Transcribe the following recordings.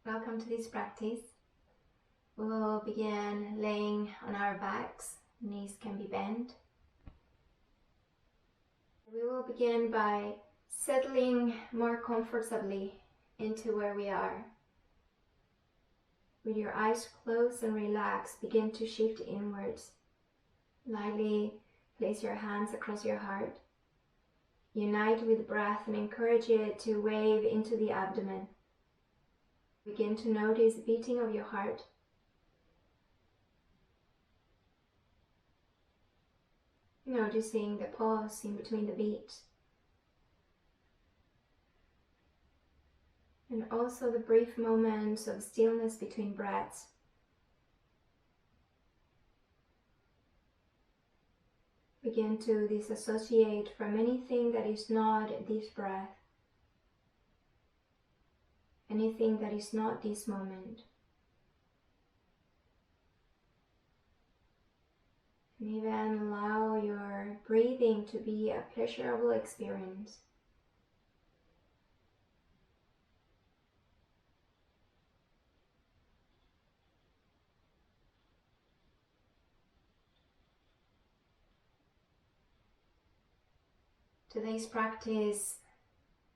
Welcome to this practice. We will begin laying on our backs. Knees can be bent. We will begin by settling more comfortably into where we are. With your eyes closed and relaxed, begin to shift inwards. Lightly place your hands across your heart. Unite with the breath and encourage it to wave into the abdomen. Begin to notice the beating of your heart. Noticing the pause in between the beats. And also the brief moments of stillness between breaths. Begin to disassociate from anything that is not this breath. Anything that is not this moment. And even allow your breathing to be a pleasurable experience. Today's practice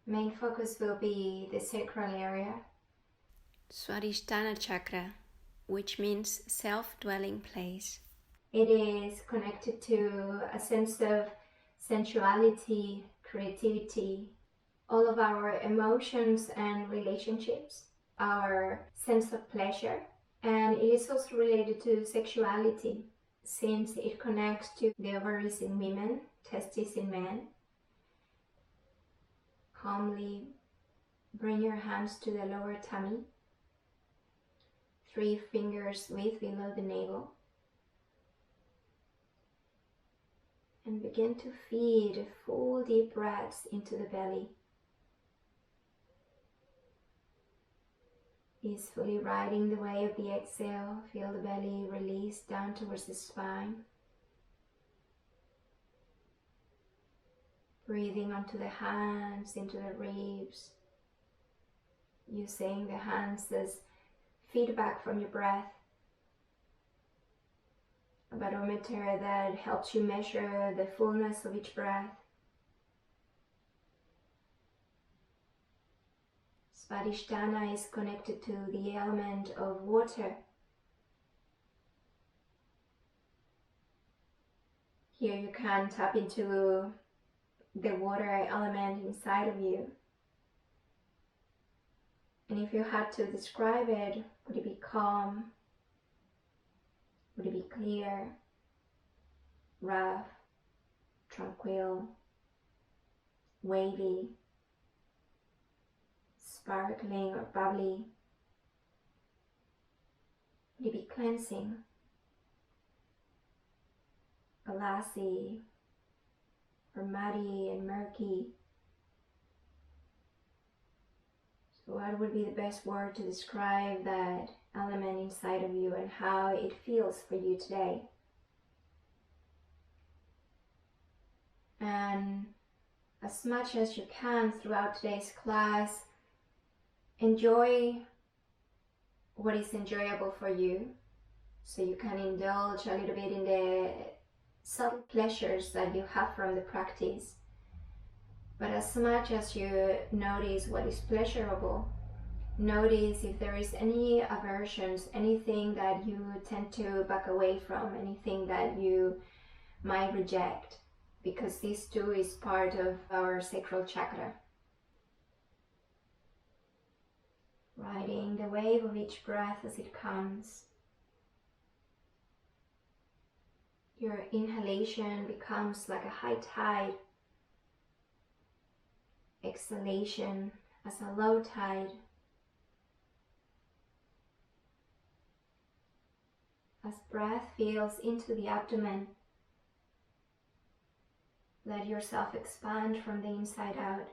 main focus will be the sacral area. Swadhisthana chakra, which means self-dwelling place. It is connected to a sense of sensuality, creativity, all of our emotions and relationships, our sense of pleasure, and it is also related to sexuality since it connects to the ovaries in women, testes in men. Calmly bring your hands to the lower tummy, 3 fingers width below the navel, and begin to feed full deep breaths into the belly, easily riding the wave of the exhale. Feel the belly release down towards the spine. Breathing onto the hands, into the ribs, using the hands as feedback from your breath, a barometer that helps you measure the fullness of each breath. Swadhisthana is connected to the element of water. Here you can tap into the water element inside of you. And if you had to describe it, would it be calm? Would it be clear, rough, tranquil, wavy, sparkling or bubbly? Would it be cleansing, glassy, or muddy and murky? So what would be the best word to describe that element inside of you and how it feels for you today? And as much as you can throughout today's class, enjoy what is enjoyable for you, so you can indulge a little bit in the subtle pleasures that you have from the practice. But as much as you notice what is pleasurable, notice if there is any aversions, anything that you tend to back away from, anything that you might reject, because this too is part of our sacral chakra. Riding the wave of each breath as it comes. Your inhalation becomes like a high tide. Exhalation as a low tide. As breath fills into the abdomen, let yourself expand from the inside out.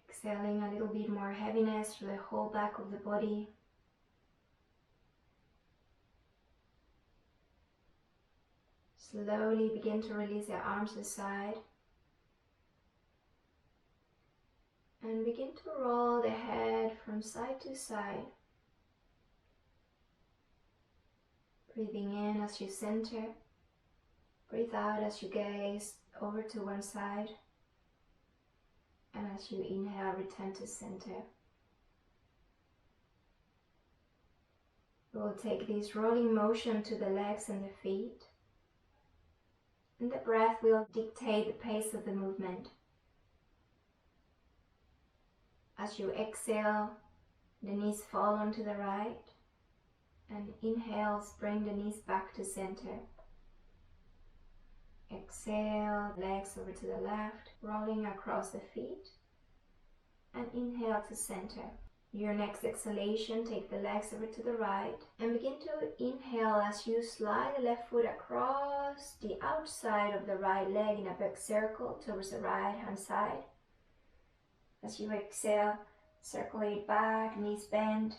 Exhaling a little bit more heaviness through the whole back of the body. Slowly begin to release the arms aside. And begin to roll the head from side to side. Breathing in as you center. Breathe out as you gaze over to one side. And as you inhale, return to center. We will take this rolling motion to the legs and the feet. And the breath will dictate the pace of the movement. As you exhale, the knees fall onto the right. And inhales, bring the knees back to center. Exhale, legs over to the left, rolling across the feet. And inhale to center. Your next exhalation, take the legs over to the right. And begin to inhale as you slide the left foot across the outside of the right leg in a big circle towards the right hand side. As you exhale, circulate back, knees bend.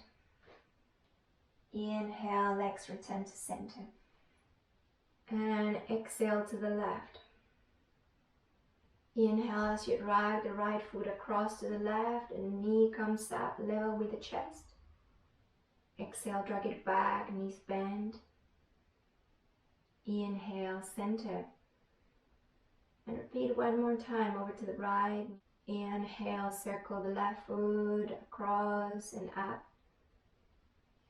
Inhale, legs return to center. And exhale to the left. Inhale as you drag the right foot across to the left and knee comes up level with the chest. Exhale, drag it back, knees bend. Inhale, center. And repeat one more time over to the right. Inhale, circle the left foot across and up.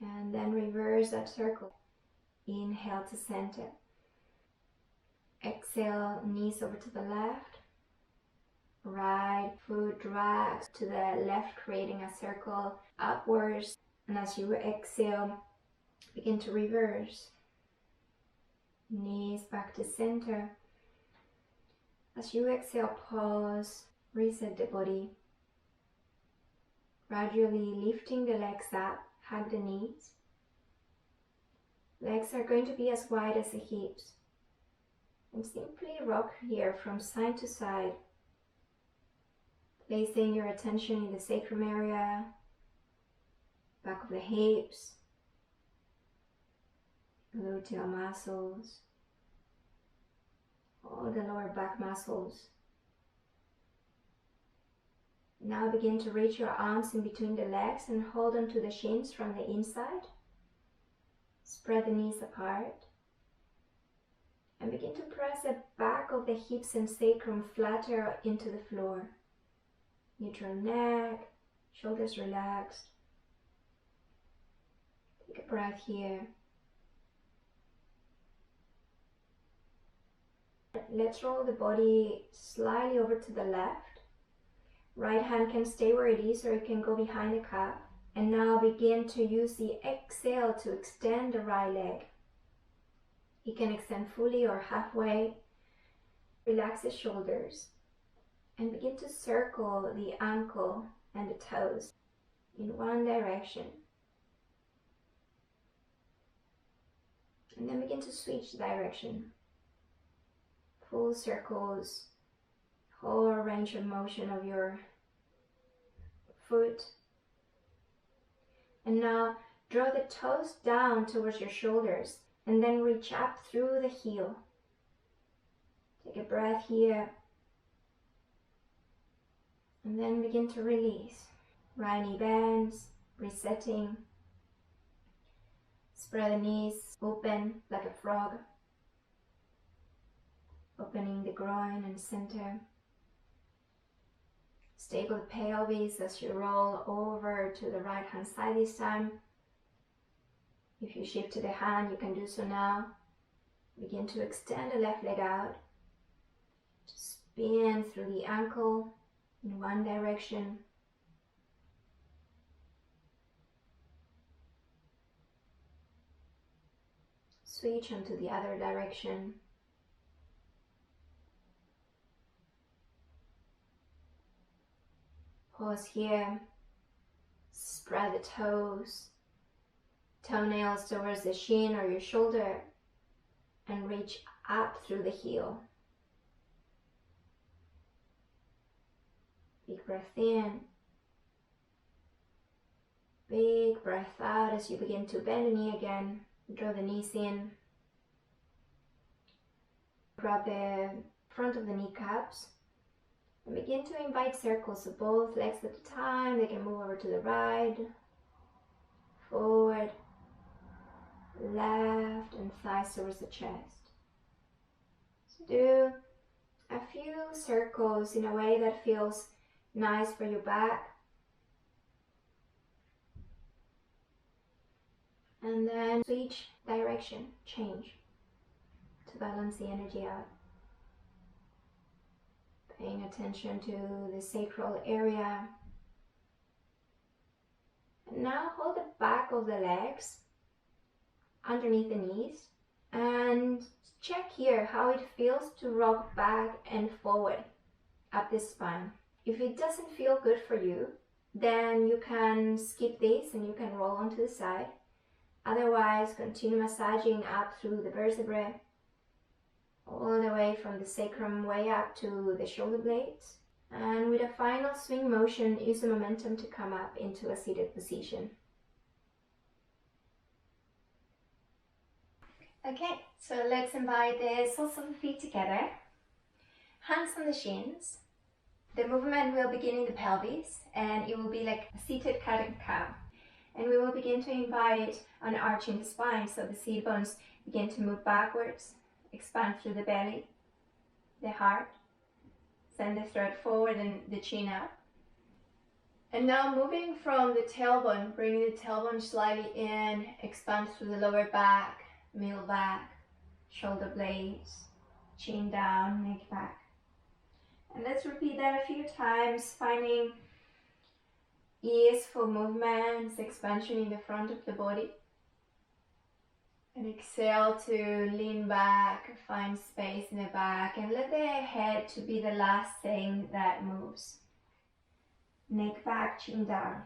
And then reverse that circle. Inhale to center. Exhale, knees over to the left. Right foot drags to the left, creating a circle upwards. And as you exhale, begin to reverse. Knees back to center. As you exhale, pause, reset the body. Gradually lifting the legs up, hug the knees. Legs are going to be as wide as the hips. And simply rock here from side to side. Placing your attention in the sacrum area, back of the hips, gluteal muscles, all the lower back muscles. Now begin to reach your arms in between the legs and hold onto the shins from the inside. Spread the knees apart. And begin to press the back of the hips and sacrum flatter into the floor. Neutral neck, shoulders relaxed. Take a breath here. Let's roll the body slightly over to the left. Right hand can stay where it is or it can go behind the calf. And now begin to use the exhale to extend the right leg. You can extend fully or halfway. Relax the shoulders. And begin to circle the ankle and the toes in one direction. And then begin to switch direction. Full circles, whole range of motion of your foot. And now draw the toes down towards your shoulders and then reach up through the heel. Take a breath here. And then begin to release. Right knee bends, resetting. Spread the knees open like a frog. Opening the groin and center. Stable the pelvis as you roll over to the right hand side this time. If you shift to the hand, you can do so now. Begin to extend the left leg out. Spin through the ankle in one direction. Switch onto the other direction. Pause here. Spread the toes, toenails towards the shin or your shoulder, and reach up through the heel. Big breath in. Big breath out as you begin to bend the knee again. Draw the knees in. Grab the front of the kneecaps And begin to invite circles, so both legs at a time. They can move over to the right, forward, left, and thighs towards the chest. So do a few circles in a way that feels nice for your back. And then switch direction, change to balance the energy out. Paying attention to the sacral area. And now hold the back of the legs underneath the knees and check here how it feels to rock back and forward up the spine. If it doesn't feel good for you, then you can skip this and you can roll onto the side. Otherwise, continue massaging up through the vertebrae, all the way from the sacrum way up to the shoulder blades. And with a final swing motion, use the momentum to come up into a seated position. Okay, so let's invite the soles of the feet together, hands on the shins. The movement will begin in the pelvis and it will be like a seated cat and cow. And we will begin to invite an arch in the spine, so the seat bones begin to move backwards, expand through the belly, the heart, send the throat forward and the chin up. And now moving from the tailbone, bringing the tailbone slightly in, expand through the lower back, middle back, shoulder blades, chin down, neck back. And let's repeat that a few times, finding easeful movements, expansion in the front of the body. And exhale to lean back, find space in the back, and let the head to be the last thing that moves. Neck back, chin down.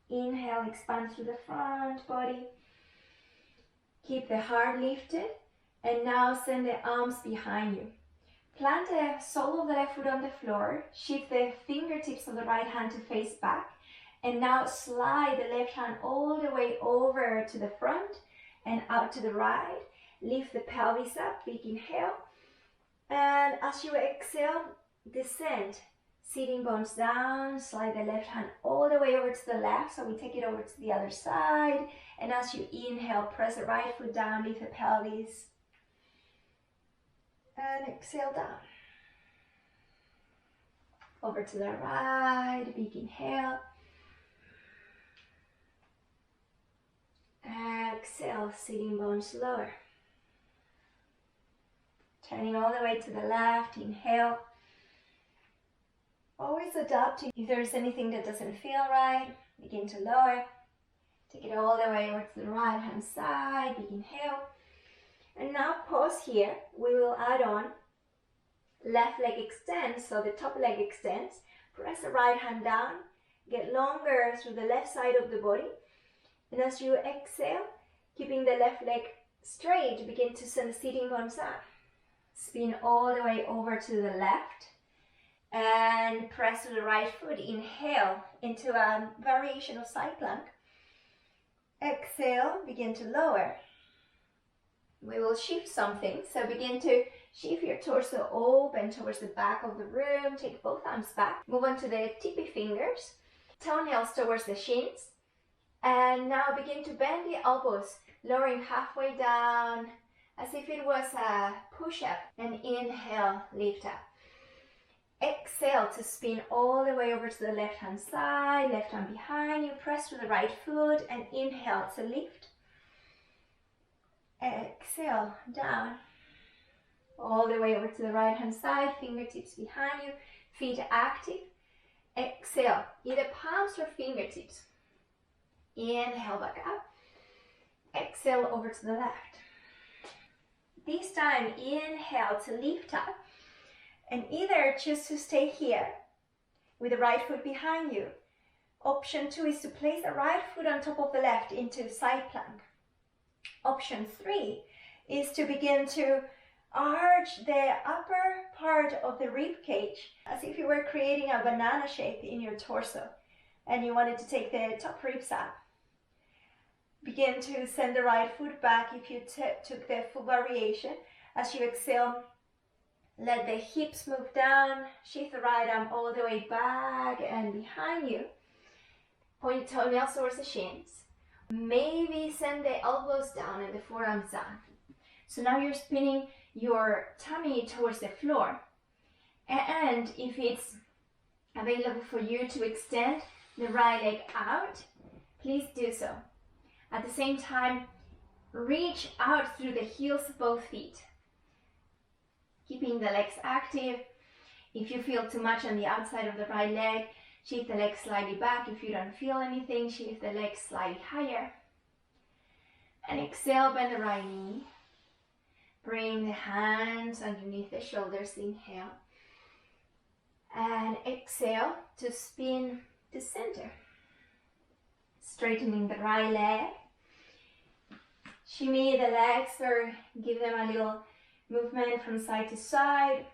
Inhale, expand through the front body. Keep the heart lifted, and now send the arms behind you. Plant the sole of the left foot on the floor, shift the fingertips of the right hand to face back, and now slide the left hand all the way over to the front and out to the right. Lift the pelvis up, big inhale, and as you exhale, descend. Sitting bones down, slide the left hand all the way over to the left, so we take it over to the other side, and as you inhale, press the right foot down, lift the pelvis, and exhale down. Over to the right, big inhale. Exhale, sitting bones lower. Turning all the way to the left, inhale. Always adapting. If there's anything that doesn't feel right, begin to lower. Take it all the way over to the right hand side, big inhale. And now pause here. We will add on left leg extends, so the top leg extends. Press the right hand down, get longer through the left side of the body. And as you exhale, keeping the left leg straight, begin to send the sitting bones up. Spin all the way over to the left and press to the right foot. Inhale into a variation of side plank. Exhale, begin to lower. We will shift something, so begin to shift your torso open towards the back of the room. Take both arms back. Move on to the tippy fingers, toenails towards the shins. And now begin to bend the elbows, lowering halfway down as if it was a push-up. And inhale, lift up. Exhale to spin all the way over to the left hand side, left hand behind you. Press to the right foot and inhale to lift. Exhale, down. All the way over to the right hand side, fingertips behind you, feet active. Exhale, either palms or fingertips. Inhale back up. Exhale over to the left. This time, inhale to lift up. And either choose to stay here with the right foot behind you. Option 2 is to place the right foot on top of the left into side plank. Option 3 is to begin to arch the upper part of the rib cage as if you were creating a banana shape in your torso and you wanted to take the top ribs up. Begin to send the right foot back if you took the full variation. As you exhale, Let the hips move down. Shift the right arm all the way back and behind you. Point your toenails towards the shins. Maybe send the elbows down and the forearms down. So now you're spinning your tummy towards the floor. And if it's available for you to extend the right leg out, please do so. At the same time, reach out through the heels of both feet, keeping the legs active. If you feel too much on the outside of the right leg, shift the leg slightly back. If you don't feel anything, shift the leg slightly higher. And exhale, bend the right knee. Bring the hands underneath the shoulders, inhale. And exhale to spin to center. Straightening the right leg. Shimmy the legs or give them a little movement from side to side.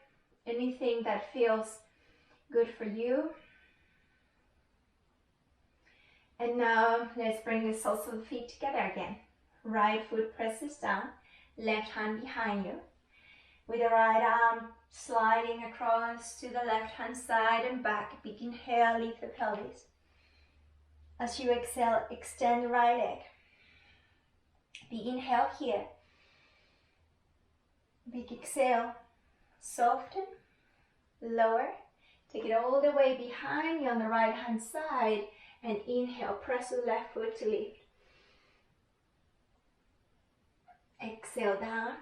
Anything that feels good for you. And now let's bring the soles of the feet together again. Right foot presses down, left hand behind you. With the right arm sliding across to the left hand side and back. Big inhale, lift the pelvis. As you exhale, extend the right leg. Big inhale here. Big exhale. Soften. Lower. Take it all the way behind you on the right hand side. And inhale, press the left foot to lift. Exhale down.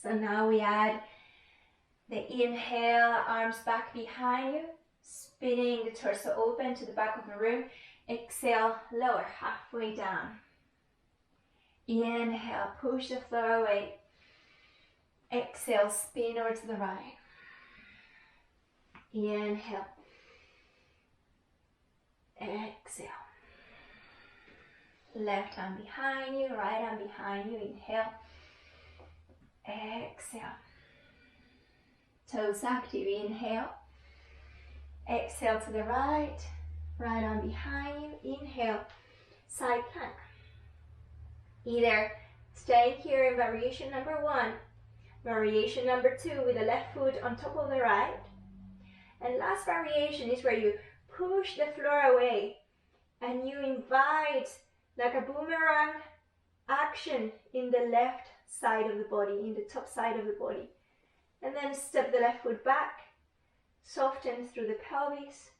So now we add the inhale, arms back behind you. Spinning the torso open to the back of the room. Exhale, lower, halfway down. Inhale, push the floor away. Exhale, spin over to the right. Inhale. Exhale. Left hand behind you, right hand behind you. Inhale. Exhale. Toes active. Inhale. Exhale to the right. Right arm behind you. Inhale. Side plank. Either stay here in variation number 1, variation number 2 with the left foot on top of the right. And last variation is where you push the floor away and you invite like a boomerang action in the left side of the body, in the top side of the body. And then step the left foot back, soften through the pelvis,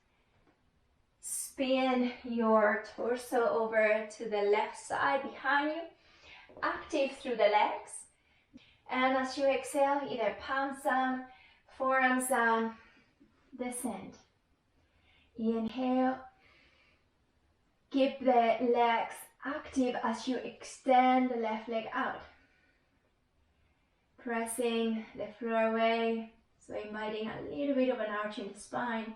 spin your torso over to the left side behind you, active through the legs. And as you exhale, either palms down, forearms down, descend. Inhale. Keep the legs active as you extend the left leg out. Pressing the floor away, so inviting a little bit of an arch in the spine.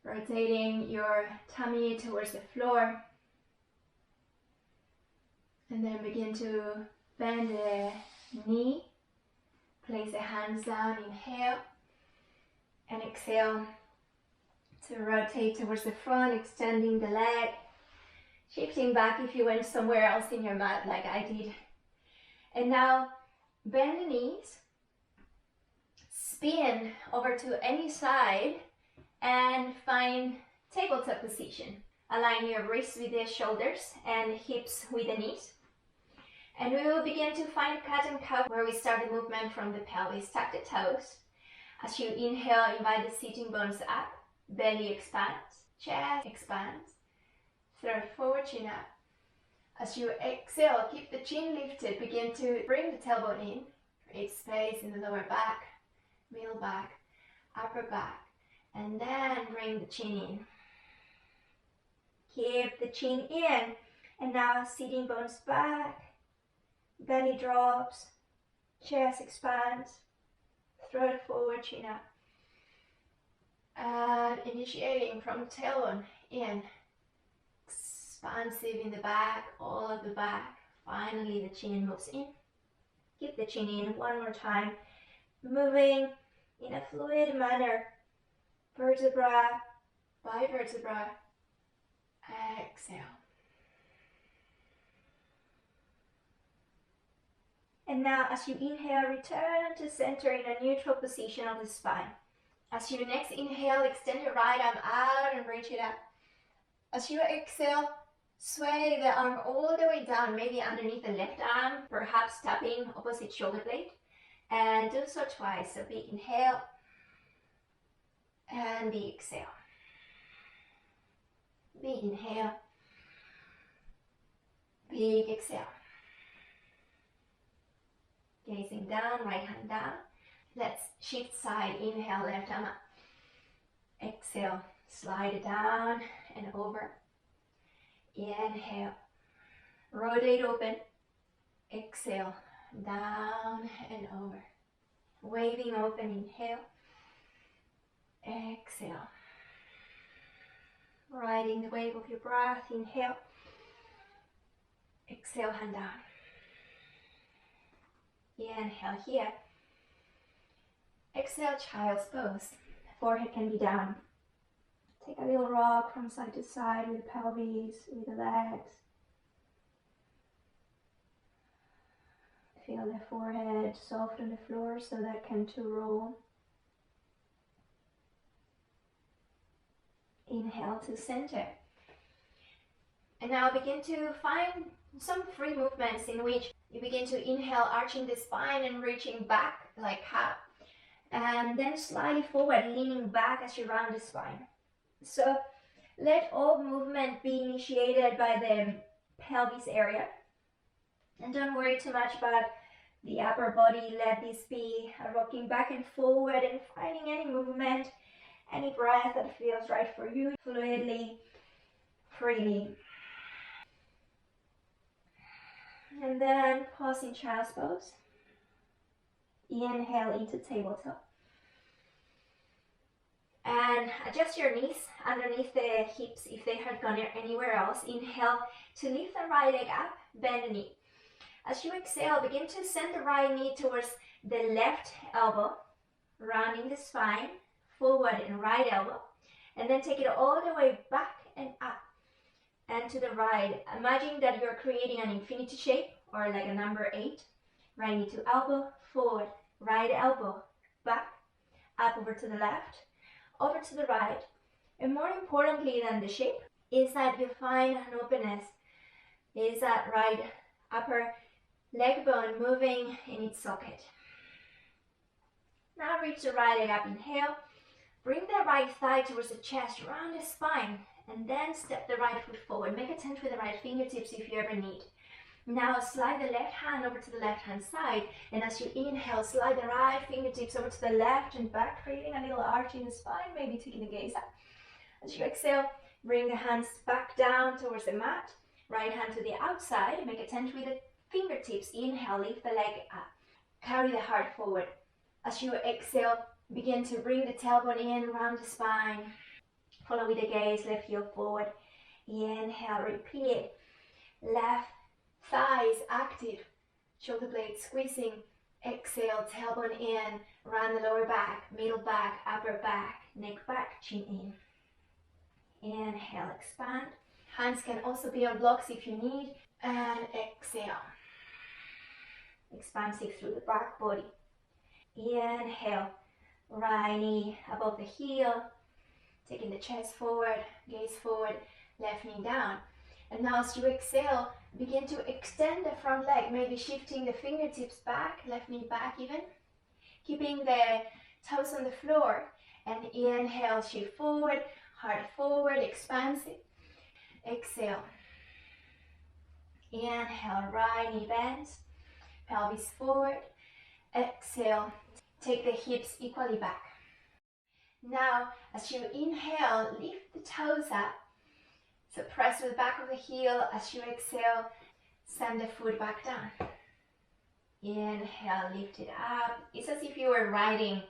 Rotating your tummy towards the floor. And then begin to bend the knee. Place the hands down, inhale. And exhale to rotate towards the front, extending the leg. Shifting back if you went somewhere else in your mat like I did. And now bend the knees. Spin over to any side and find tabletop position. Align your wrists with the shoulders and hips with the knees. And we will begin to find cat and cow, where we start the movement from the pelvis. Tuck the toes. As you inhale, invite the sitting bones up. Belly expands. Chest expands. Throat forward, chin up. As you exhale, keep the chin lifted. Begin to bring the tailbone in. Create space in the lower back, middle back, upper back. And then bring the chin in. Keep the chin in. And now sitting bones back. Belly drops. Chest expands. Throat forward, chin up. And initiating from the tailbone in. Expansive in the back, all of the back. Finally, the chin moves in. Keep the chin in one more time. Moving in a fluid manner. Vertebra by vertebra. Exhale. And now as you inhale, return to center in a neutral position of the spine. As you next inhale, extend your right arm out and reach it up. As you exhale, sway the arm all the way down, maybe underneath the left arm, perhaps tapping opposite shoulder blade. And do so twice. So big inhale and big exhale. Big inhale, big exhale. Gazing down, right hand down. Let's shift side. Inhale, left arm up. Exhale, slide it down and over. Inhale, rotate open. Exhale, down and over. Waving open, inhale. Exhale. Riding the wave of your breath, inhale. Exhale, hand down. Inhale here. Exhale, child's pose. Forehead can be down. Take a little rock from side to side with the pelvis, with the legs. Feel the forehead soft on the floor so that can to roll. Inhale to center. And now begin to find some free movements in which you begin to inhale, arching the spine and reaching back like cat. And then slightly forward, leaning back as you round the spine. So let all movement be initiated by the pelvis area. And don't worry too much about the upper body. Let this be a rocking back and forward and finding any movement, any breath that feels right for you, fluidly, freely. And then pause in child's pose. Inhale into tabletop. And adjust your knees underneath the hips if they had gone anywhere else. Inhale to lift the right leg up, bend the knee. As you exhale, begin to send the right knee towards the left elbow, rounding the spine, forward and right elbow. And then take it all the way back and up and to the right. Imagine that you're creating an infinity shape or like a number 8. Right knee to elbow, forward, right elbow, back, up over to the left, over to the right. And more importantly than the shape is that you find an openness, is that right upper leg bone moving in its socket. Now reach the right leg up, inhale. Bring the right thigh towards the chest, round the spine, and then step the right foot forward. Make a tent with the right fingertips if you ever need. Now slide the left hand over to the left hand side, and as you inhale, slide the right fingertips over to the left and back, creating a little arch in the spine, maybe taking the gaze up. As you exhale, bring the hands back down towards the mat, right hand to the outside, make a tent with the fingertips. Inhale, lift the leg up, carry the heart forward. As you exhale, begin to bring the tailbone in, round the spine. Follow with the gaze, left heel forward. Inhale, repeat. Left thigh is active, shoulder blades squeezing. Exhale, tailbone in, round the lower back, middle back, upper back, neck back, chin in. Inhale, expand. Hands can also be on blocks if you need. And exhale. Expansive through the back body. Inhale, right knee above the heel, taking the chest forward, gaze forward, left knee down. And now as you exhale, begin to extend the front leg, maybe shifting the fingertips back, left knee back even, keeping the toes on the floor. And inhale, shift forward, heart forward, expansive. Exhale. Inhale, right knee bends, pelvis forward. Exhale, take the hips equally back. Now, as you inhale, lift the toes up. So press with the back of the heel. As you exhale, send the foot back down. Inhale, lift it up. It's as if you were riding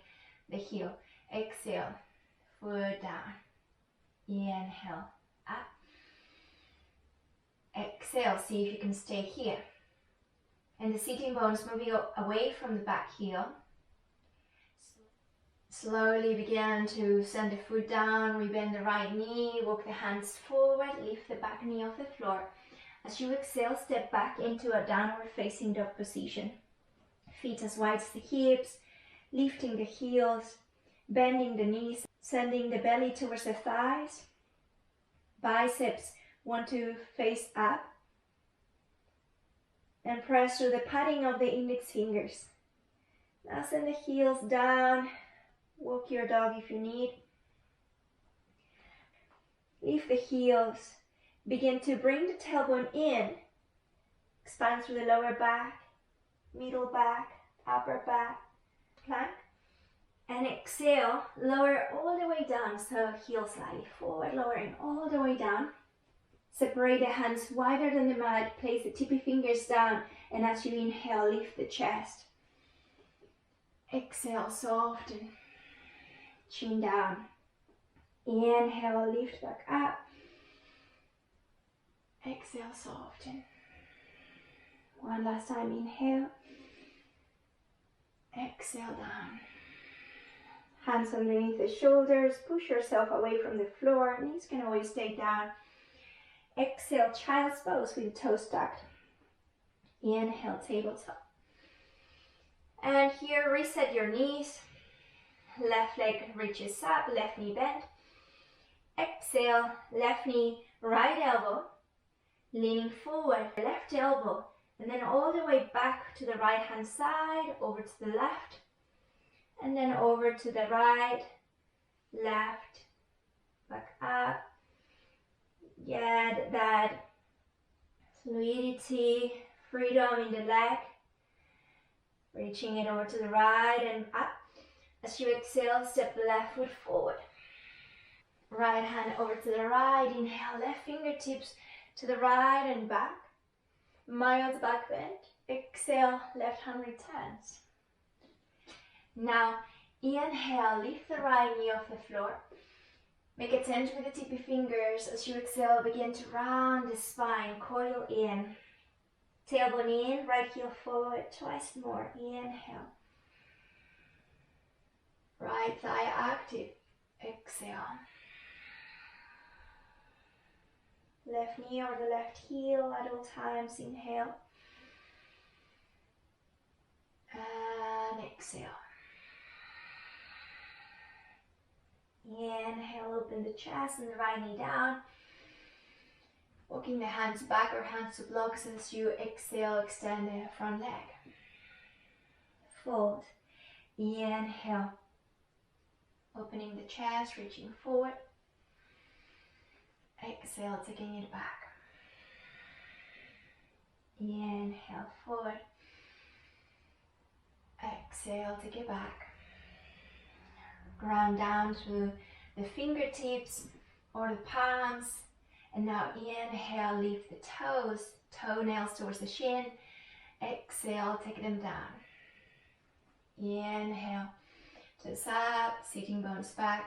the heel. Exhale, foot down. Inhale, up. Exhale, see if you can stay here. And the sitting bones moving away from the back heel. Slowly begin to send the foot down, rebend the right knee, walk the hands forward, lift the back knee off the floor. As you exhale, step back into a downward facing dog position. Feet as wide as the hips, lifting the heels, bending the knees, sending the belly towards the thighs. Biceps want to face up. And press through the padding of the index fingers. Now send the heels down. Walk your dog if you need. Lift the heels. Begin to bring the tailbone in. Expand through the lower back, middle back, upper back, plank. And exhale, lower all the way down. So heel slightly forward, lowering all the way down. Separate the hands wider than the mat. Place the tippy fingers down. And as you inhale, lift the chest. Exhale, soften. Chin down. Inhale, lift back up. Exhale, soften. One last time, inhale. Exhale, down. Hands underneath the shoulders. Push yourself away from the floor. Knees can always stay down. Exhale, child's pose with the toes tucked. Inhale, tabletop. And here, reset your knees. Left leg reaches up, left knee bent. Exhale, left knee, right elbow, leaning forward, left elbow, and then all the way back to the right hand side, over to the left, and then over to the right, left, back up. Get that fluidity, freedom in the leg, reaching it over to the right and up. As you exhale, step the left foot forward. Right hand over to the right. Inhale, left fingertips to the right and back. Mild back bend. Exhale, left hand returns. Now, inhale, lift the right knee off the floor. Make a tension with the tippy fingers. As you exhale, begin to round the spine, coil in. Tailbone in, right heel forward, twice more. Inhale. Right thigh active. Exhale. Left knee or the left heel at all times. Inhale. And exhale. Inhale, open the chest and the right knee down. Walking the hands back or hands to blocks as you exhale, extend the front leg. Fold. Inhale. Opening the chest, reaching forward. Exhale, taking it back. Inhale, forward. Exhale, take it back. Ground down to the fingertips or the palms. And now inhale, lift the toes, toenails towards the shin. Exhale, take them down. Inhale, toes up, sitting bones back.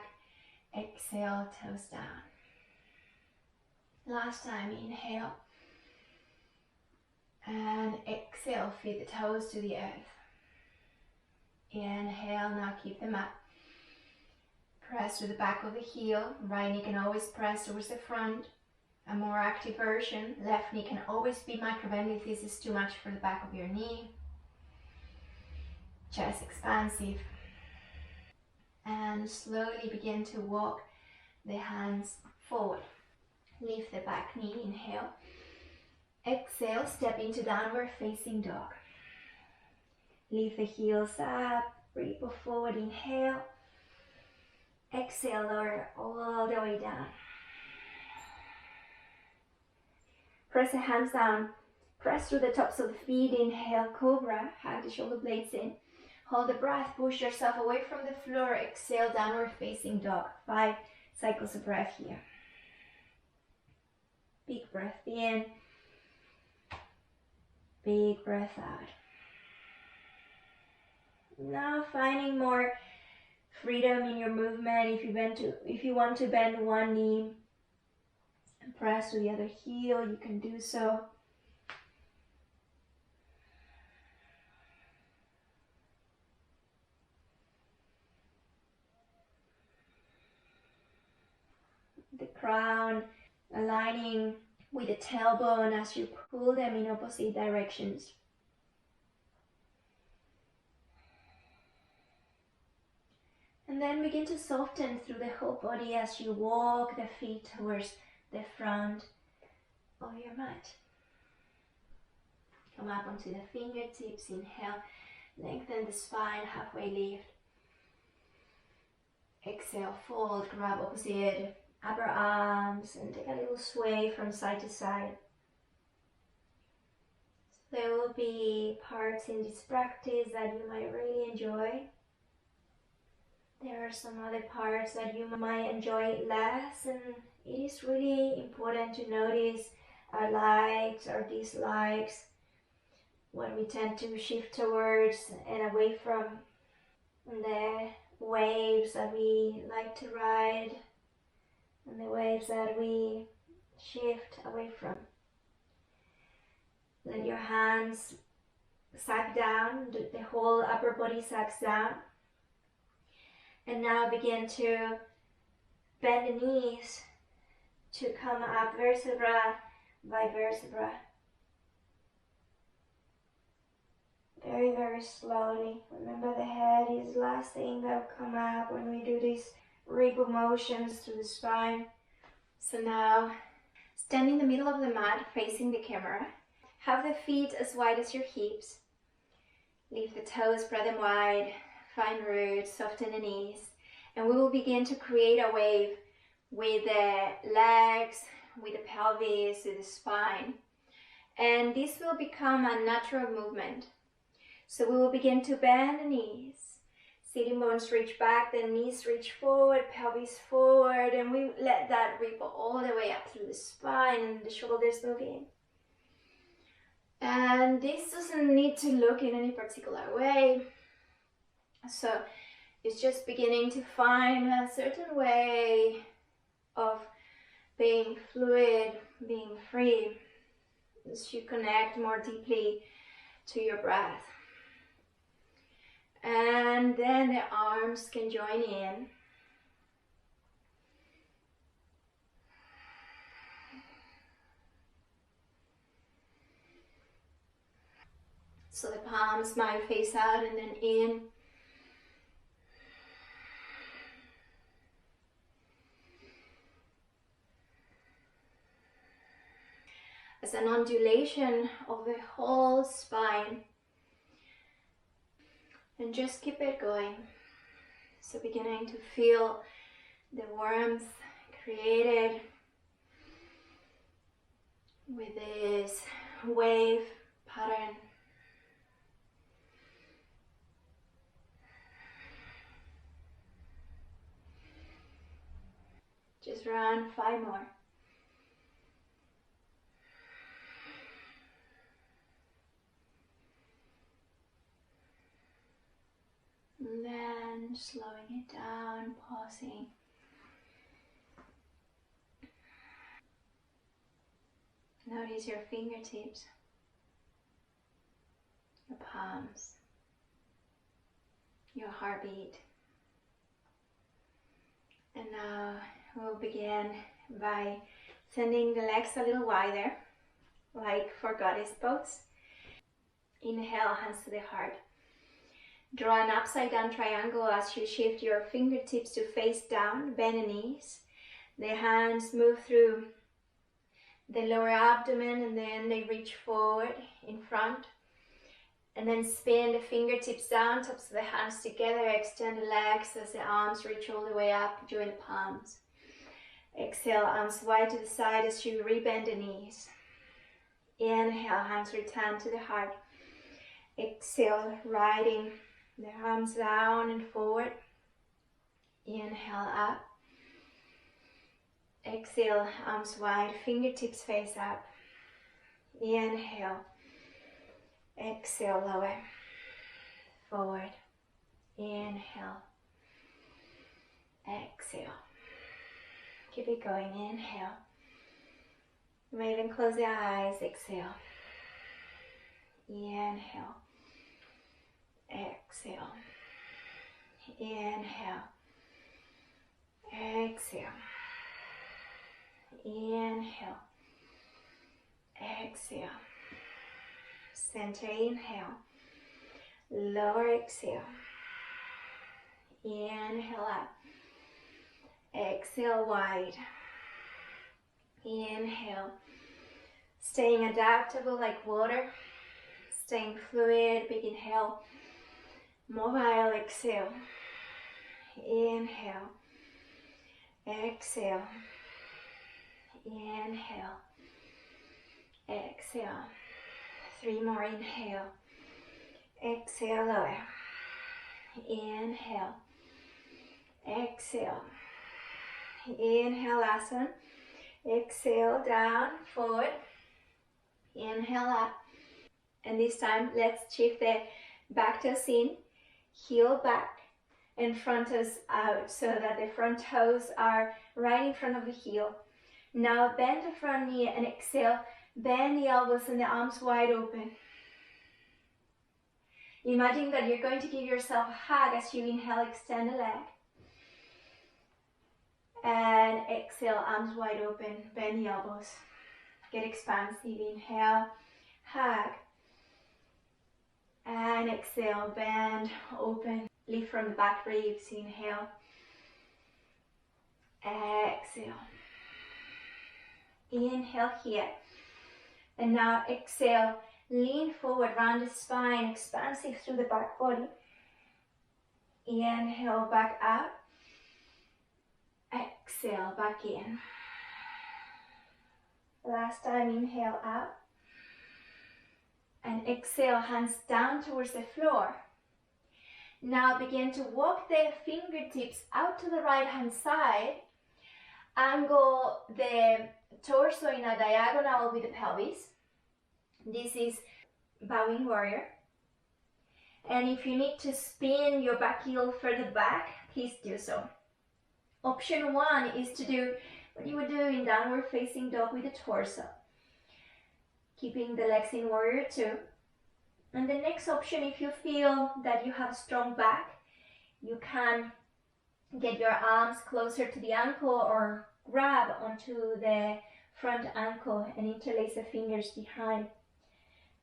Exhale, toes down. Last time, inhale. And exhale, feed the toes to the earth. Inhale, now keep them up. Press to the back of the heel. Right knee can always press towards the front. A more active version. Left knee can always be microbend if this is too much for the back of your knee. Chest expansive. And slowly begin to walk the hands forward. Lift the back knee, inhale. Exhale, step into downward facing dog. Lift the heels up, ripple forward, inhale. Exhale, lower all the way down. Press the hands down. Press through the tops of the feet. Inhale, cobra. Hug the shoulder blades in. Hold the breath. Push yourself away from the floor. Exhale, downward facing dog. 5 cycles of breath here. Big breath in. Big breath out. Now finding more freedom in your movement. If you want to bend one knee and press to the other heel, you can do so. The crown aligning with the tailbone as you pull them in opposite directions. And then begin to soften through the whole body as you walk the feet towards the front of your mat. Come up onto the fingertips, inhale, lengthen the spine, halfway lift. Exhale, fold, grab opposite upper arms and take a little sway from side to side. So there will be parts in this practice that you might really enjoy. There are some other parts that you might enjoy less, and it is really important to notice our likes, our dislikes, what we tend to shift towards and away from, and the waves that we like to ride and the waves that we shift away from. Let your hands sag down, the whole upper body sags down. And now begin to bend the knees to come up vertebra by vertebra. Very, very slowly. Remember, the head is the last thing that will come up when we do these ripple motions through the spine. So now, stand in the middle of the mat facing the camera. Have the feet as wide as your hips. Lift the toes, spread them wide. Find roots, soften the knees. And we will begin to create a wave with the legs, with the pelvis, with the spine. And this will become a natural movement. So we will begin to bend the knees. Sitting bones reach back, the knees reach forward, pelvis forward, and we let that ripple all the way up through the spine and the shoulders move in. And this doesn't need to look in any particular way. So it's just beginning to find a certain way of being fluid, being free, as you connect more deeply to your breath. And then the arms can join in. So the palms might face out and then in. As an undulation of the whole spine. And just keep it going. So beginning to feel the warmth created with this wave pattern. Just around 5 more. And then slowing it down, pausing. Notice your fingertips, your palms, your heartbeat. And now we'll begin by sending the legs a little wider, like for goddess pose. Inhale, hands to the heart. Draw an upside down triangle as you shift your fingertips to face down, bend the knees. The hands move through the lower abdomen and then they reach forward in front. And then spin the fingertips down, tops of the hands together, extend the legs as the arms reach all the way up, join the palms. Exhale, arms wide to the side as you rebend the knees. Inhale, hands return to the heart. Exhale, riding the arms down and forward. Inhale, up. Exhale, arms wide, fingertips face up. Inhale. Exhale, lower. Forward. Inhale. Exhale. Keep it going. Inhale. You may even close the eyes. Exhale. Inhale. Exhale. Inhale. Exhale. Inhale. Exhale. Center, inhale. Lower, exhale. Inhale up. Exhale wide. Inhale. Staying adaptable like water. Staying fluid. Big inhale. Mobile exhale. Inhale. Exhale. Inhale. Exhale. 3 more. Inhale. Exhale lower. Inhale. Exhale. Inhale, last one. Exhale, down, forward. Inhale up. And this time, let's shift the back toes in, heel back, and front toes out so that the front toes are right in front of the heel. Now bend the front knee and exhale. Bend the elbows and the arms wide open. Imagine that you're going to give yourself a hug as you inhale, extend the leg. And exhale, arms wide open, bend the elbows. Get expansive, inhale, hug. And exhale, bend, open. Lift from the back ribs, inhale. Exhale. Inhale here. And now exhale, lean forward, round the spine, expansive through the back body. Inhale, back out. Exhale, back in. Last time, inhale out. And exhale, hands down towards the floor. Now begin to walk the fingertips out to the right hand side. Angle the torso in a diagonal with the pelvis. This is bowing warrior. And if you need to spin your back heel further back, please do so. Option 1 is to do what you would do in downward facing dog with the torso, keeping the legs in warrior 2. And the next option, if you feel that you have a strong back, you can get your arms closer to the ankle or grab onto the front ankle and interlace the fingers behind.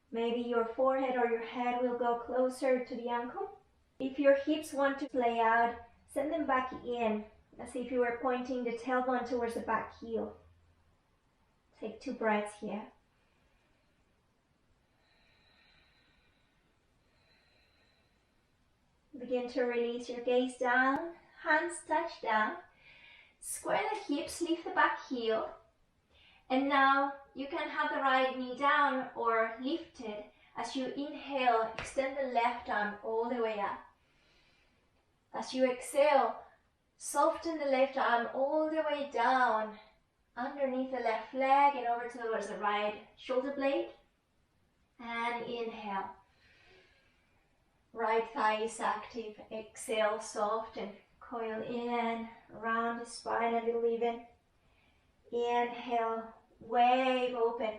Maybe your forehead or your head will go closer to the ankle. If your hips want to play out, send them back in, as if you were pointing the tailbone towards the back heel. Take 2 breaths here. Begin to release your gaze down, hands touch down. Square the hips, lift the back heel. And now you can have the right knee down or lifted. As you inhale, extend the left arm all the way up. As you exhale, soften the left arm all the way down, underneath the left leg and over towards the right shoulder blade. And inhale. Right thigh is active. Exhale, soften, coil in, round the spine a little even. Inhale, wave open.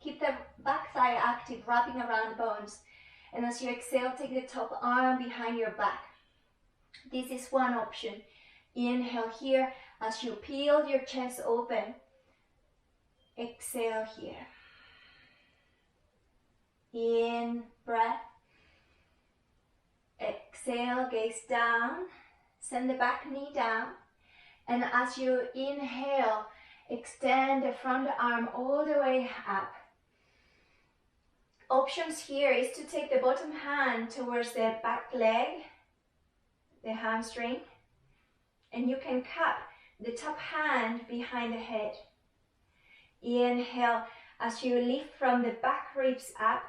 Keep the back thigh active, wrapping around the bones. And as you exhale, take the top arm behind your back. This is one option. Inhale here as you peel your chest open. Exhale here. In, breath. Exhale, gaze down. Send the back knee down. And as you inhale, extend the front arm all the way up. Options here is to take the bottom hand towards the back leg, the hamstring, and you can cup the top hand behind the head. Inhale as you lift from the back ribs up.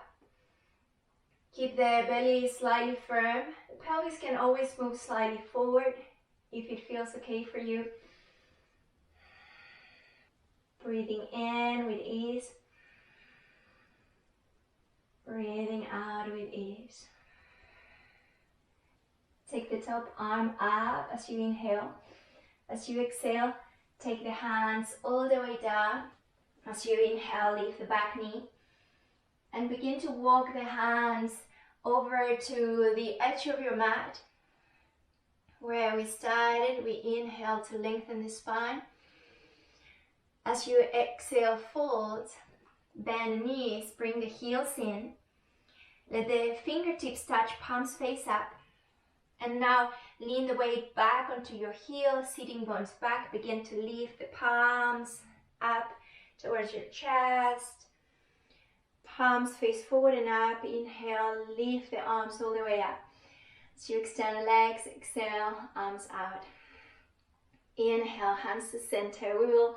Keep the belly slightly firm. The pelvis can always move slightly forward if it feels okay for you. Breathing in with ease. Breathing out with ease. Take the top arm up as you inhale. As you exhale, take the hands all the way down. As you inhale, lift the back knee. And begin to walk the hands over to the edge of your mat. Where we started, we inhale to lengthen the spine. As you exhale, fold, bend the knees, bring the heels in. Let the fingertips touch palms face up. And now lean the weight back onto your heels, sitting bones back. Begin to lift the palms up towards your chest. Palms face forward and up. Inhale, lift the arms all the way up. As you extend the legs, exhale, arms out. Inhale, hands to center. We will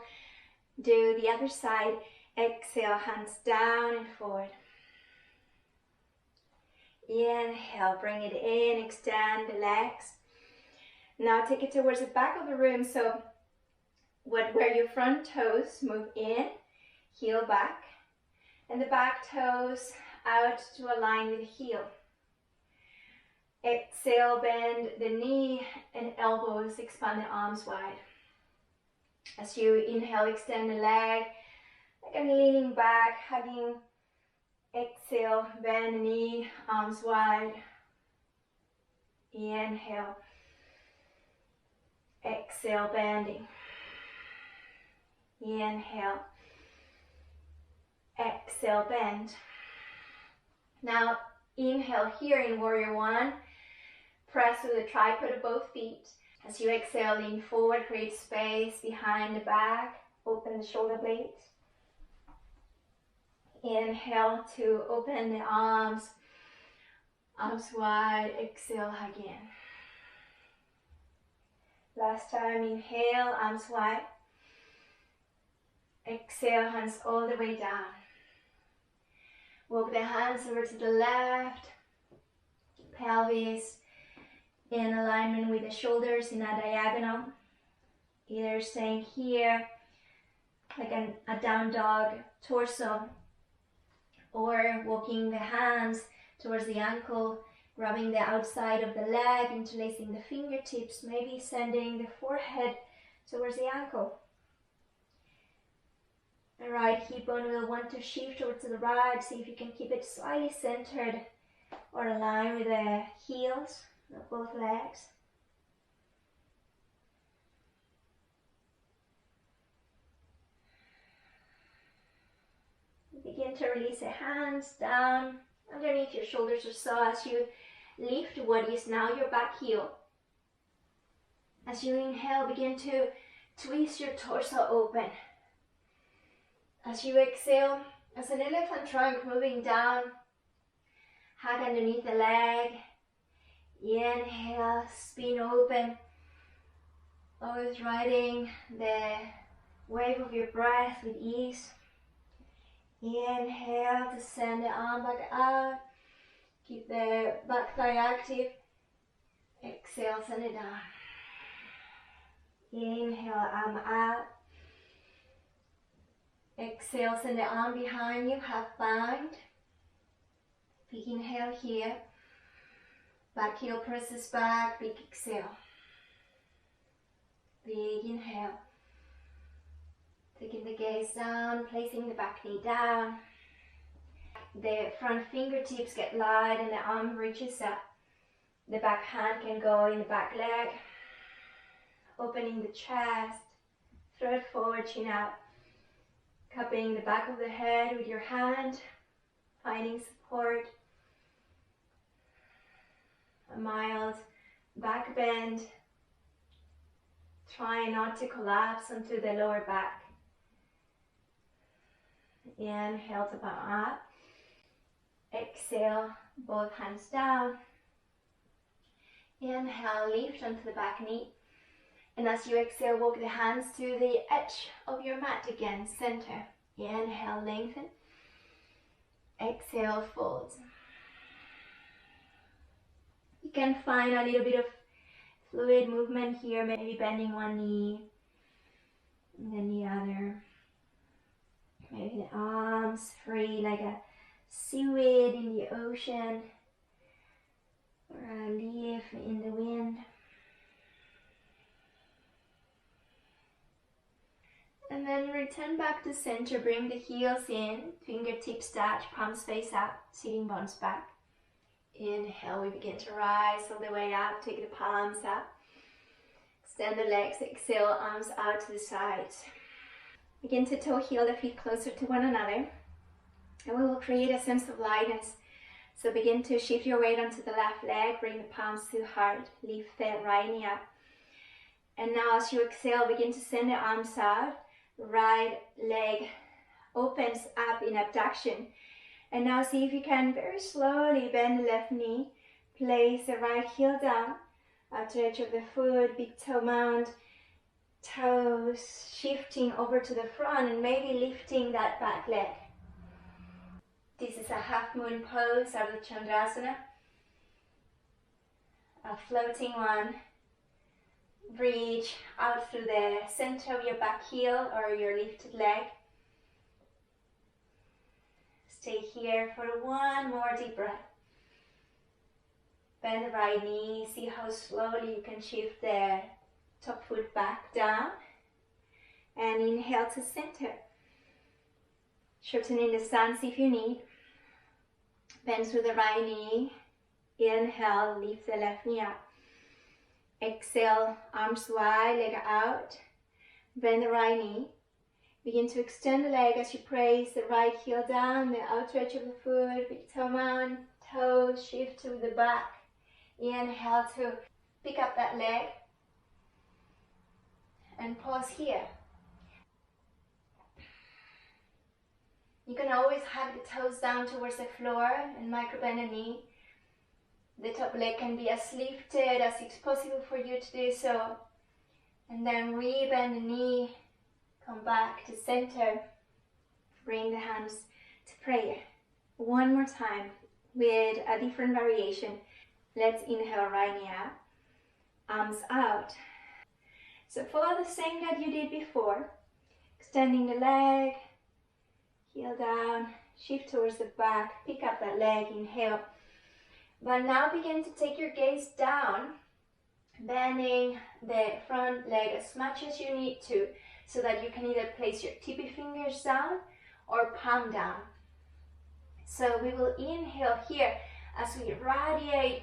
do the other side. Exhale, hands down and forward. Inhale, bring it in, extend the legs. Now take it towards the back of the room, so where your front toes move in, heel back, and the back toes out to align with the heel. Exhale, bend the knee and elbows, expand the arms wide. As you inhale, extend the leg, like I'm leaning back, hugging. Exhale, bend the knee, arms wide. Inhale. Exhale, bending. Inhale. Exhale, bend. Now, inhale here in Warrior One. Press with the tripod of both feet. As you exhale, lean forward, create space behind the back. Open the shoulder blades. Inhale to open the arms wide. Exhale again. Last time, inhale, arms wide. Exhale, hands all the way down. Walk the hands over to the left. Pelvis in alignment with the shoulders in a diagonal. Either staying here, like a down dog, torso, or walking the hands towards the ankle, grabbing the outside of the leg, interlacing the fingertips, maybe sending the forehead towards the ankle. The right hip bone will want to shift over to the right. See if you can keep it slightly centered or aligned with the heels of both legs. Begin to release the hands down underneath your shoulders or so as you lift what is now your back heel. As you inhale, begin to twist your torso open. As you exhale, as an elephant trunk moving down, hug underneath the leg. Inhale, spin open, always riding the wave of your breath with ease. Inhale to send the arm back out. Keep the back thigh active. Exhale, send it down. Inhale, arm out. Exhale, send the arm behind you, half bind. Big inhale here. Back heel presses back, big exhale. Big inhale. Taking the gaze down, placing the back knee down. The front fingertips get light and the arm reaches up. The back hand can go in the back leg. Opening the chest, throat forward, chin out. Cupping the back of the head with your hand, finding support. A mild back bend. Try not to collapse onto the lower back. Inhale to palm up. Exhale, both hands down. Inhale, lift onto the back knee. And as you exhale, walk the hands to the edge of your mat again, center. Inhale, lengthen. Exhale, fold. You can find a little bit of fluid movement here, maybe bending one knee and then the other. Maybe the arms free like a seaweed in the ocean or a leaf in the wind. And then return back to center, bring the heels in, fingertips touch, palms face up, sitting bones back. Inhale, we begin to rise all the way up, take the palms up. Extend the legs, exhale, arms out to the sides. Begin to toe heel the feet closer to one another. And we will create a sense of lightness So begin to shift your weight onto the left leg, bring the palms to the heart, lift the right knee up. And now as you exhale, begin to send the arms out, right leg opens up in abduction. And now see if you can very slowly bend the left knee, place the right heel down, outer edge of the foot, big toe mound, toes shifting over to the front and maybe lifting that back leg. This is a half moon pose, Ardha Chandrasana, a floating one. Reach out through the center of your back heel or your lifted leg. Stay here for one more deep breath. Bend the right knee, see how slowly you can shift the top foot back down. And inhale to center. Shortening the stance if you need. Bend through the right knee. Inhale, lift the left knee up. Exhale, arms wide, leg out. Bend the right knee. Begin to extend the leg as you place the right heel down, the outer edge of the foot, big toe mound, toes shift to the back. Inhale to pick up that leg. And pause here. You can always hug the toes down towards the floor and micro bend the knee. The top leg can be as lifted as it's possible for you to do so. And then re-bend the knee, come back to center, bring the hands to prayer. One more time with a different variation. Let's inhale, right knee up, arms out. So follow the same that you did before, extending the leg, heel down, shift towards the back, pick up that leg, inhale. But now begin to take your gaze down, bending the front leg as much as you need to, so that you can either place your tippy fingers down or palm down. So we will inhale here as we radiate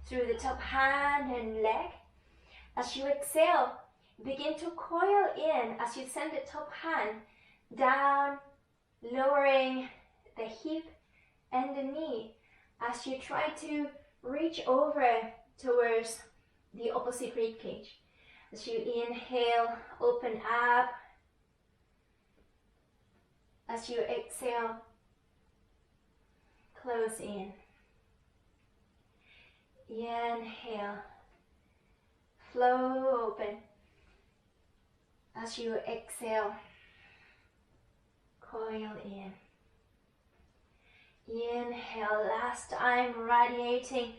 through the top hand and leg. As you exhale, begin to coil in as you send the top hand down, lowering the hip and the knee as you try to reach over towards the opposite rib cage. As you inhale, open up. As you exhale, close in. Inhale, flow open. As you exhale, coil in. Inhale, last time, radiating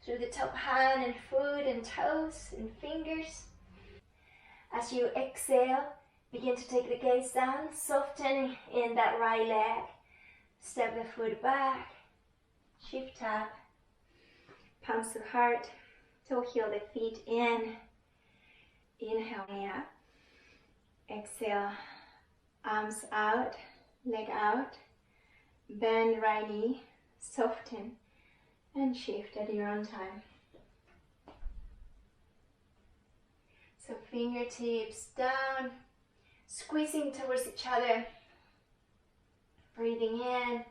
through the top hand and foot and toes and fingers. As you exhale, begin to take the gaze down, soften in that right leg. Step the foot back, shift up, palms to the heart, toe heel the feet in. Inhale, up. Exhale, arms out, leg out. Bend right knee, soften, and shift at your own time. So fingertips down, squeezing towards each other. Breathing in,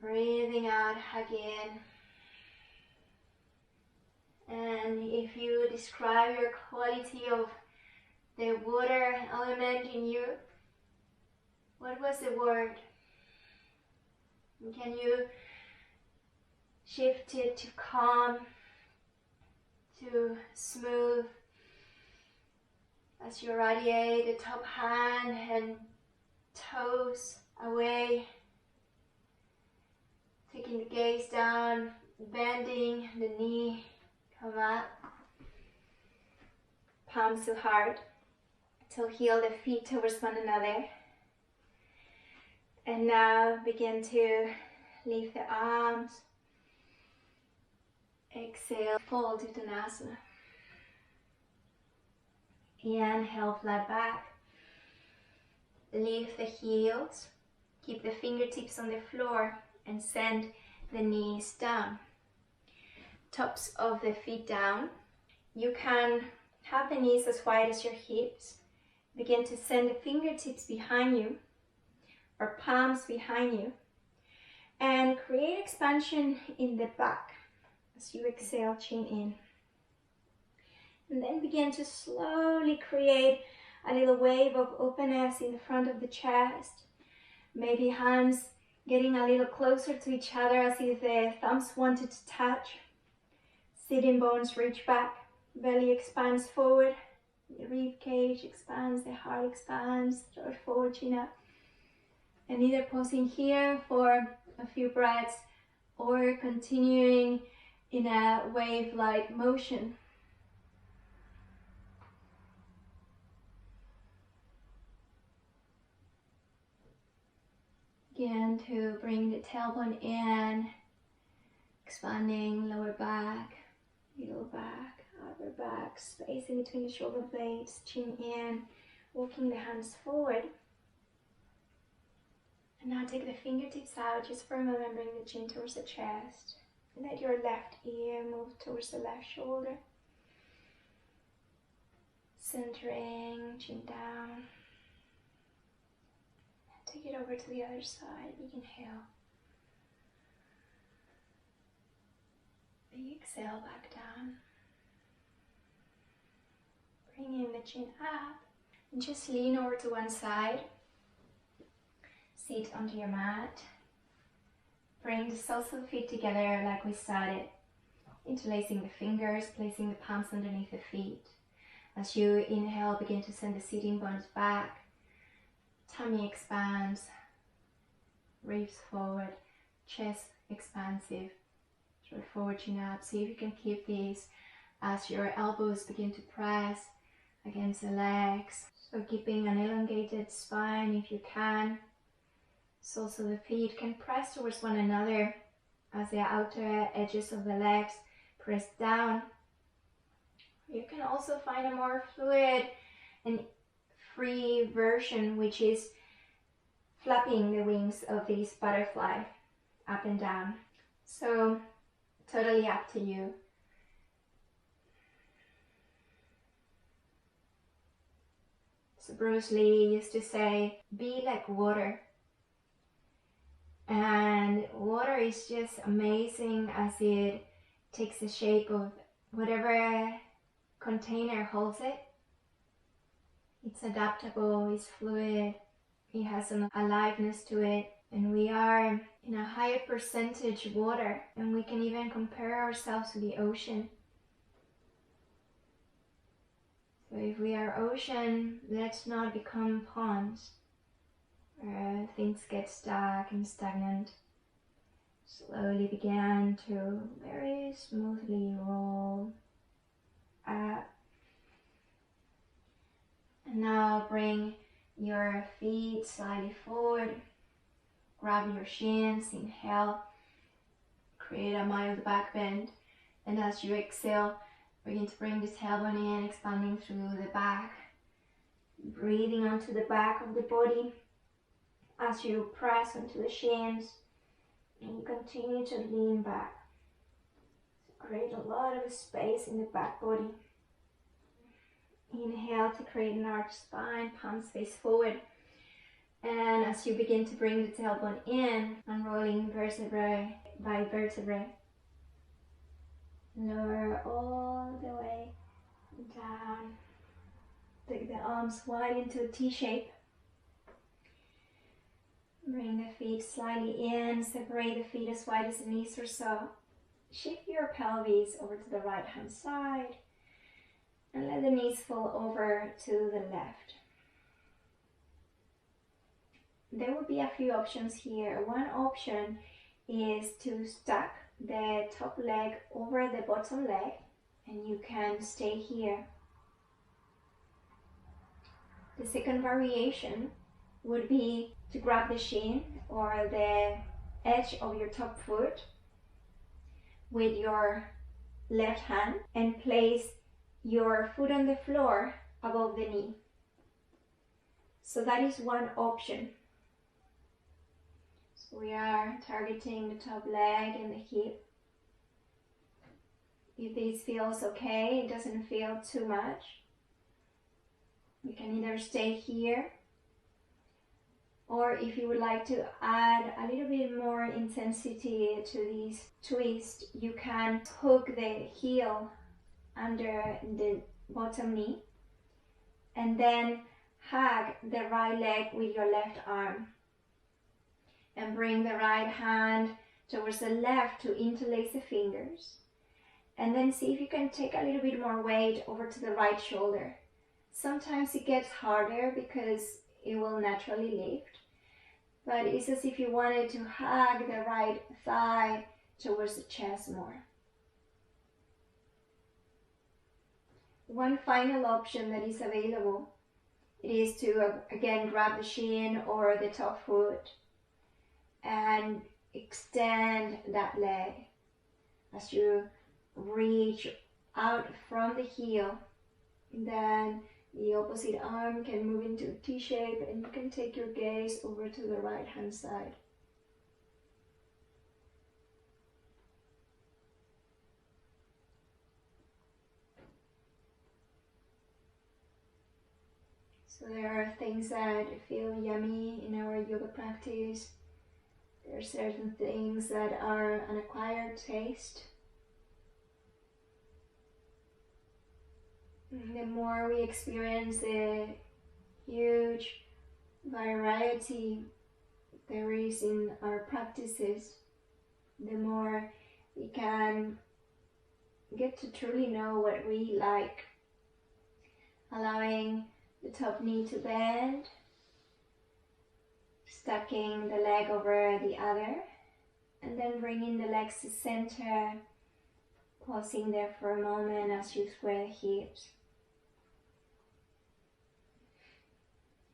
breathing out, hug in. And if you describe your quality of the water element in you, what was the word? Can you shift it to calm, to smooth, as you radiate the top hand and toes away, taking the gaze down, bending the knee, come up, palms to heart, toe heel the feet towards one another. And now begin to lift the arms. Exhale, fold to Uttanasana. Inhale, flat back. Lift the heels. Keep the fingertips on the floor and send the knees down. Tops of the feet down. You can have the knees as wide as your hips. Begin to send the fingertips behind you, or palms behind you, And create expansion in the back as you exhale, chin in. And then begin to slowly create a little wave of openness in the front of the chest. Maybe hands getting a little closer to each other as if the thumbs wanted to touch. Sitting bones reach back, belly expands forward, the rib cage expands, the heart expands, throat forward, chin up. And either pausing here for a few breaths or continuing in a wave-like motion. Again, to bring the tailbone in, expanding lower back, middle back, upper back, space in between the shoulder blades, chin in, walking the hands forward. And now take the fingertips out just for a moment, bring the chin towards the chest. Let your left ear move towards the left shoulder. Centering, chin down. Take it over to the other side. Big inhale. Big exhale back down. Bring in the chin up. And just lean over to one side. Sit onto your mat. Bring the soles of the feet together like we started. Interlacing the fingers, placing the palms underneath the feet. As you inhale, begin to send the sitting bones back. Tummy expands. Ribs forward. Chest expansive. Throat forward, chin up. See if you can keep these as your elbows begin to press against the legs. So keeping an elongated spine if you can. Soles of the feet can press towards one another as the outer edges of the legs press down. You can also find a more fluid and free version, which is flapping the wings of this butterfly up and down. So totally up to you. So Bruce Lee used to say, be like water. And water is just amazing as it takes the shape of whatever container holds it. It's adaptable, it's fluid, it has an aliveness to it, and we are in a higher percentage water, and we can even compare ourselves to the ocean. So if we are ocean, let's not become ponds. Where things get stuck and stagnant. Slowly begin to very smoothly roll up. And now bring your feet slightly forward. Grab your shins, inhale. Create a mild back bend. And as you exhale, begin to bring the tailbone in, expanding through the back. Breathing onto the back of the body. As you press onto the shins and you continue to lean back. So create a lot of space in the back body. Inhale to create an arched spine, palms face forward. And as you begin to bring the tailbone in, unrolling vertebrae by vertebrae. Lower all the way down. Take the arms wide into a T shape. Bring the feet slightly in, separate the feet as wide as the knees or so. Shift your pelvis over to the right hand side and let the knees fall over to the left. There will be a few options here. One option is to stack the top leg over the bottom leg and you can stay here. The second variation would be to grab the shin or the edge of your top foot with your left hand and place your foot on the floor above the knee. So that is one option. So we are targeting the top leg and the hip. If this feels okay, it doesn't feel too much, you can either stay here Or if you would like to add a little bit more intensity to this twist, you can hook the heel under the bottom knee and then hug the right leg with your left arm and bring the right hand towards the left to interlace the fingers, and then see if you can take a little bit more weight over to the right shoulder. Sometimes it gets harder because it will naturally lift, but it's as if you wanted to hug the right thigh towards the chest more. One final option that is available is to again grab the shin or the top foot and extend that leg as you reach out from the heel. Then the opposite arm can move into a T shape and you can take your gaze over to the right hand side. So there are things that feel yummy in our yoga practice. There are certain things that are an acquired taste. The more we experience the huge variety there is in our practices, the more we can get to truly know what we like. Allowing the top knee to bend, stacking the leg over the other, and then bringing the legs to center, pausing there for a moment as you square the hips.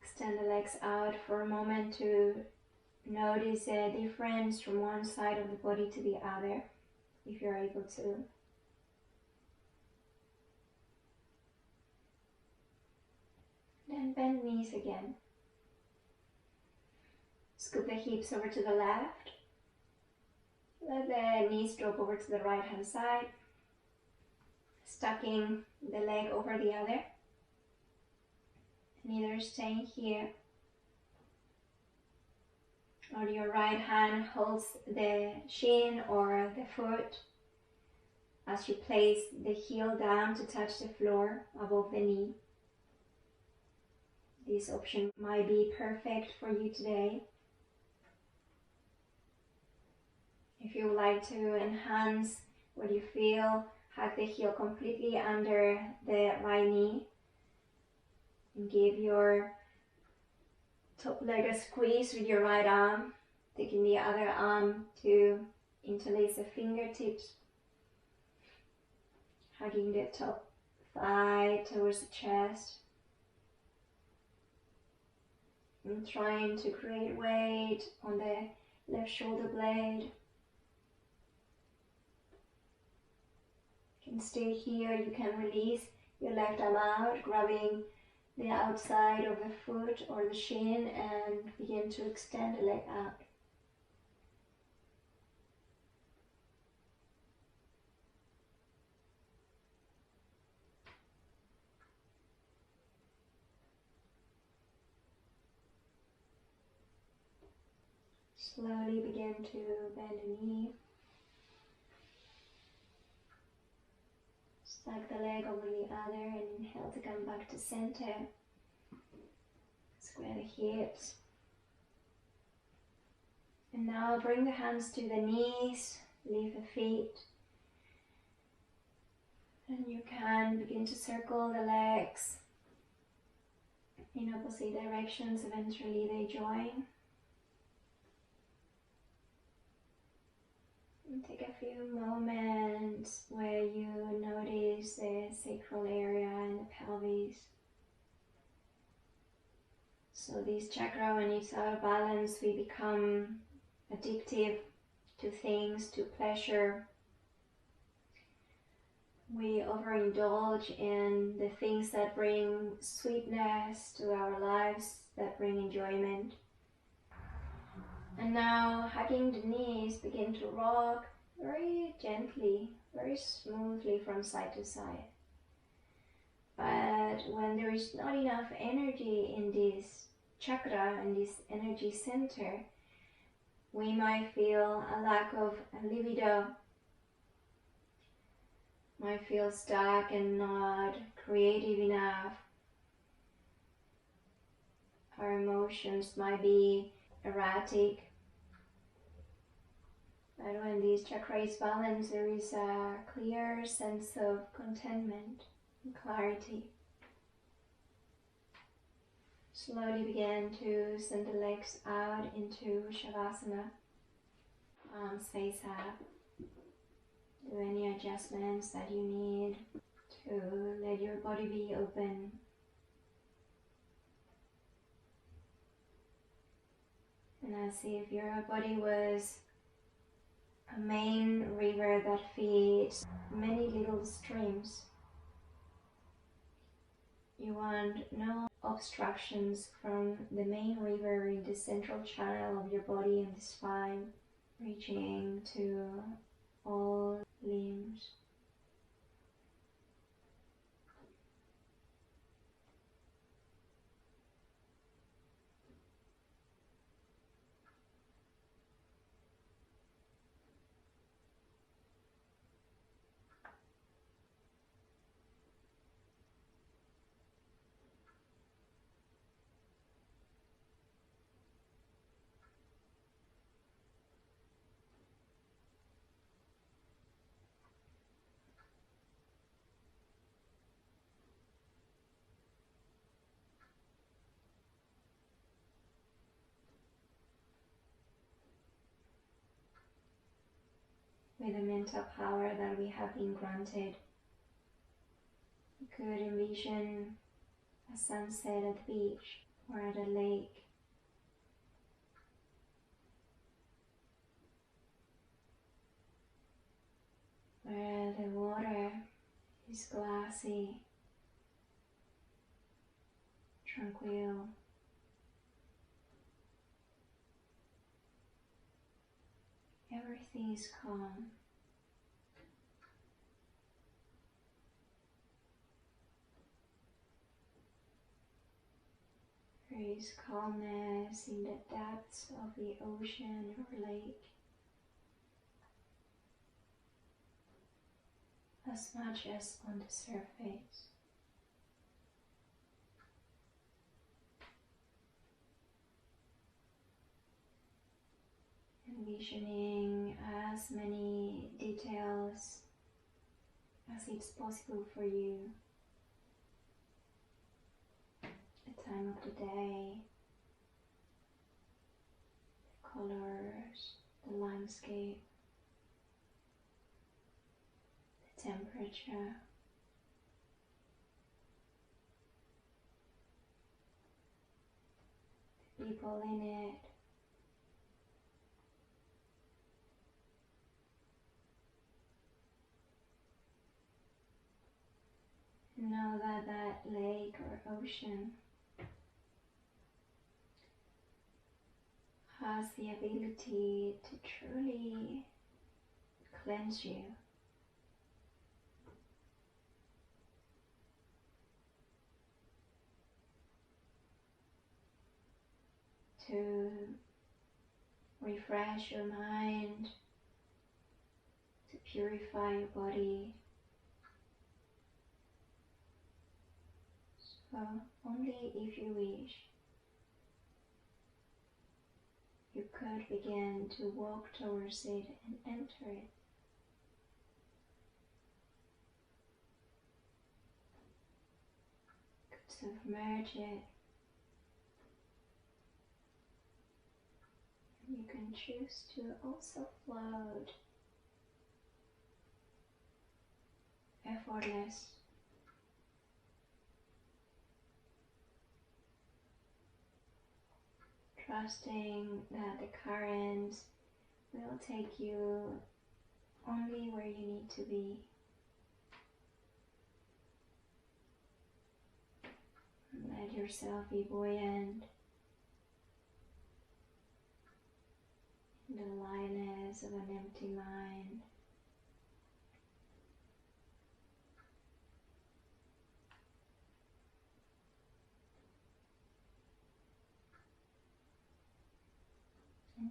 Extend the legs out for a moment to notice the difference from one side of the body to the other, if you're able to. Then bend knees again. Scoop the hips over to the left. Let the knees drop over to the right hand side, stacking the leg over the other. And either staying here or your right hand holds the shin or the foot as you place the heel down to touch the floor above the knee. This option might be perfect for you today. If you would like to enhance what you feel, hug the heel completely under the right knee and give your top leg a squeeze with your right arm, taking the other arm to interlace the fingertips, hugging the top thigh towards the chest, and trying to create weight on the left shoulder blade. You can stay here, you can release your left arm out, grabbing the outside of the foot or the shin and begin to extend the leg out. Slowly begin to bend the knee. Stack the leg over the other and inhale to come back to center. Square the hips. And now bring the hands to the knees, leave the feet. And you can begin to circle the legs in opposite directions. Eventually they join. And take a few moments where you notice the sacral area and the pelvis. So this chakra, when it's out of balance, we become addictive to things, to pleasure. We overindulge in the things that bring sweetness to our lives, that bring enjoyment. And now, hugging the knees, begin to rock very gently, very smoothly from side to side. But when there is not enough energy in this chakra and this energy center, we might feel a lack of libido, might feel stuck and not creative enough. Our emotions might be erratic. But when this chakra is balanced, there is a clear sense of contentment and clarity. Slowly begin to send the legs out into Shavasana. Arms face up. Do any adjustments that you need to let your body be open. And as if your body was a main river that feeds many little streams. You want no obstructions from the main river in the central channel of your body and the spine, reaching to all limbs. With the mental power that we have been granted, you could envision a sunset at the beach or at a lake. Where the water is glassy, tranquil. Everything is calm. There is calmness in the depths of the ocean or lake, as much as on the surface. Envisioning as many details as it's possible for you. The time of the day, the colors, the landscape, the temperature. The people in it. Know that that lake or ocean has the ability to truly cleanse you. To refresh your mind, to purify your body. So only if you wish, you could begin to walk towards it and enter it. Could submerge it. You can choose to also float, effortless. Trusting that the currents will take you only where you need to be. Let yourself be buoyant in the lightness of an empty mind.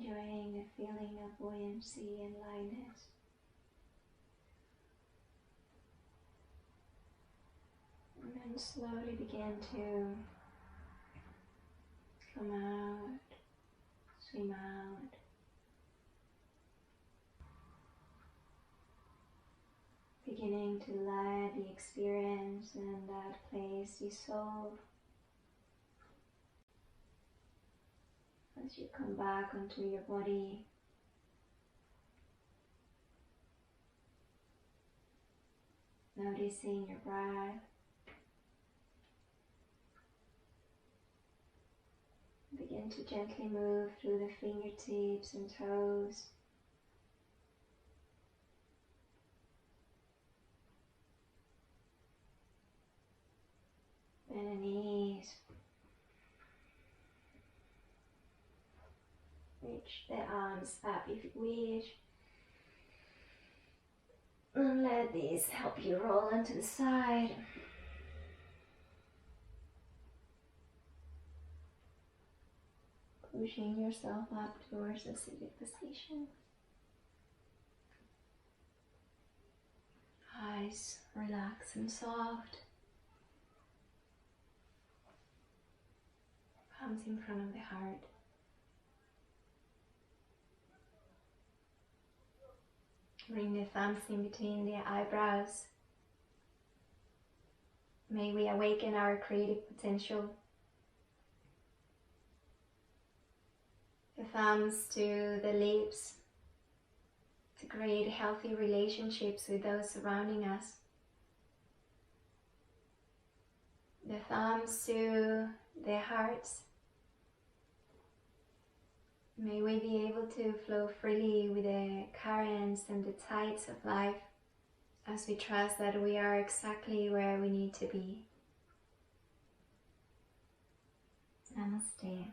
enjoying the feeling of buoyancy and lightness. And then slowly begin to come out, swim out. Beginning to let the experience and that place dissolve as you come back onto your body. Noticing your breath. Begin to gently move through the fingertips and toes. Bend the knees. Reach the arms up if you wish. And let these help you roll onto the side. Pushing yourself up towards a seated position. Eyes relaxed and soft. Palms in front of the heart. Bring the thumbs in between the eyebrows. May we awaken our creative potential. The thumbs to the lips to create healthy relationships with those surrounding us. The thumbs to the hearts. May we be able to flow freely with the currents and the tides of life as we trust that we are exactly where we need to be. Namaste.